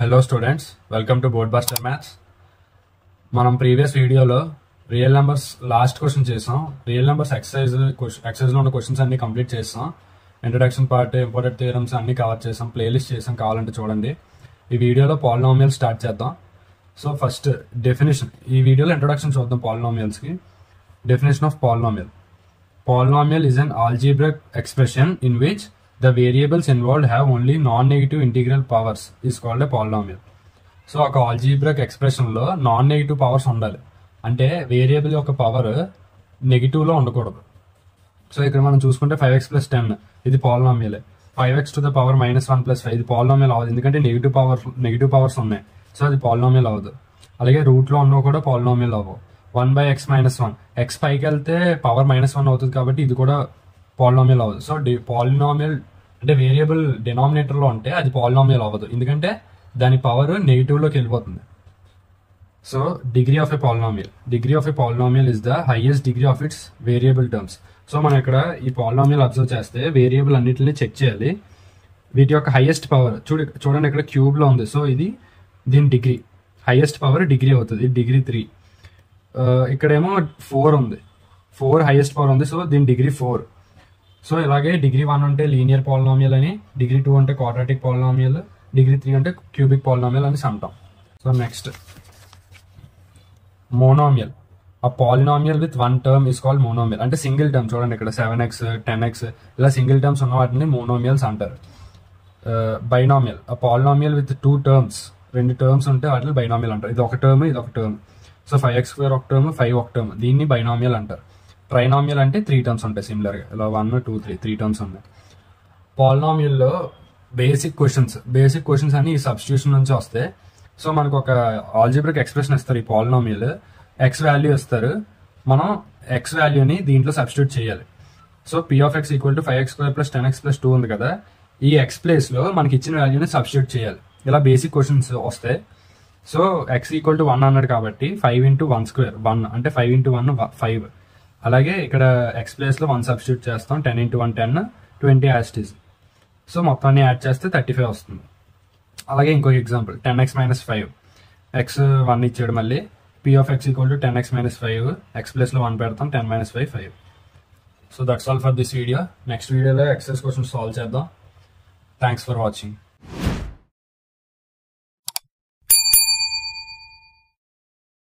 Hello students, welcome to board buster maths. మనం previous వీడియోలో real numbers last question చేసాం. Real numbers excise లో ఉన్న క్వశ్చన్స్ అన్ని కంప్లీట్ చేసాం. ఇంట్రొడక్షన్ పార్ట్, ఇంపార్టెంట్ థియరమ్స్ అన్ని కవర్ చేసాం. ప్లేలిస్ట్ చేసాం, కావాలంటే చూడండి. ఈ వీడియోలో పాలినామియల్ స్టార్ట్ చేద్దాం. సో ఫస్ట్ డెఫినేషన్, ఈ వీడియోలో ఇంట్రొడక్షన్ చూద్దాం పాలినామియల్స్ కి. Definition of polynomial. Polynomial is an algebraic expression in which the variables involved have only non-negative integral powers is called a polynomial. So ఒక ఆల్జీబ్రిక్ ఎక్స్ప్రెషన్ లో non negative powers ఉండాలి. అంటే variable యొక్క power negative లో ఉండకూడదు. So ఇక్కడ మనం చూసుకుంటే 5x + 10 ఇది polynomial. 5x to the power -1 + 5 ఇది పాలినామియల్ అవ్వదు, ఎందుకంటే నెగిటివ్ పవర్స్ ఉన్నాయి. సో అది పాలినామియల్ అవ్వదు. అలాగే రూట్ లో ఉన్నవి కూడా పాలినామియల్ అవ్వవు. 1/x - 1 x పైకి వెళ్తే పవర్ -1 అవుతుంది, కాబట్టి ఇది కూడా పాలినామియల్ అవ్వదు. సో పాలినామియల్ అంటే వేరియబుల్ డినామినేటర్ లో ఉంటే అది పాలినామియల్ అవ్వదు, ఎందుకంటే దాని పవర్ నెగిటివ్ లోకి వెళ్ళిపోతుంది. So degree of a polynomial is the highest degree of it's variable terms. So మనం ఇక్కడ ఈ పాలినామియల్ అబ్జర్వ్ చేస్తే వేరియబుల్ అన్నిటిని చెక్ చేయాలి. వీటి యొక్క హైయెస్ట్ పవర్ చూడండి, ఇక్కడ క్యూబ్ లో ఉంది. సో ఇది దీని డిగ్రీ, హైయెస్ట్ పవర్ డిగ్రీ అవుతుంది, డిగ్రీ 3. ఇక్కడేమో 4 ఉంది, 4 హైయెస్ట్ పవర్ ఉంది. సో దీని డిగ్రీ 4. సో ఇలాగే డిగ్రీ 1 అంటే లీనియర్ పాలినామియల్ అని, డిగ్రీ 2 అంటే క్వాడ్రాటిక్ పాలినామియల్, డిగ్రీ 3 అంటే క్యూబిక్ పాలినామియల్ అని అంటాం. So next monomial. A polynomial with 1 term is called monomial. అంటే సింగిల్ టర్మ్, చూడండి ఇక్కడ 7x 10x ఇలా సింగిల్ టర్మ్స్ ఉన్న వాటిని మోనోమియల్స్ అంటారు. బైనామియల్. ఆ పాలినామియల్ విత్ 2 టర్మ్స్, 2 టర్మ్స్ ఉంటే వాటిని బైనామియల్ అంటారు. ఇది ఒక టర్మ్, ఇది ఒక టర్మ్. సో 5x² ఒక టర్మ్, 5 ఒక టర్మ్, దీన్ని బైనామియల్ అంటారు. ట్రైనామియల్ అంటే 3 టర్మ్స్ ఉంటాయి సిమిలర్ గా, ఇలా 1 2 3 టర్మ్స్ ఉన్నాయి. పాలినామియల్ లో బేసిక్ క్వశ్చన్స్ అని ఈ సబ్స్టిట్యూషన్ నుంచి వస్తాయి. సో మనకు ఒక ఆల్జీబ్రిక్ ఎక్స్ప్రెషన్ ఇస్తారు, ఈ పాలినామియల్ ఎక్స్ వాల్యూ ఇస్తారు. మనం ఎక్స్ వాల్యూని దీంట్లో సబ్స్టిట్యూట్ చేయాలి. సో p(x) = 5x² + 10x + 2 ఉంది కదా, ఈ ఎక్స్ ప్లేస్ లో మనకి ఇచ్చిన వాల్యూని సబ్స్టిట్యూట్ చేయాలి. ఇలా బేసిక్ క్వశ్చన్స్ వస్తాయి. సో x = 1 అన్నాడు కాబట్టి 5 × 1² 1 అంటే 5 × 1 5. అలాగే ఇక్కడ x ప్లేస్ లో 1 సబ్స్టిట్యూట్ చేస్తాం, 10 × 1 10, 20 యాజ్ ఇట్ ఈజ్. సో మొత్తాన్ని యాడ్ చేస్తే 35 వస్తుంది. అలాగే ఇంకొక ఎగ్జాంపుల్, 10x - 5, x 1 ఇచ్చాడు. మళ్ళీ p(x) = 10x - 5, x ప్లేస్ లో 1 పెడతాం, 10 - 5 5. So that's all for this video. Next వీడియోలో ఎక్సైజ్ క్వశ్చన్ సాల్వ్ చేద్దాం. Thanks for watching.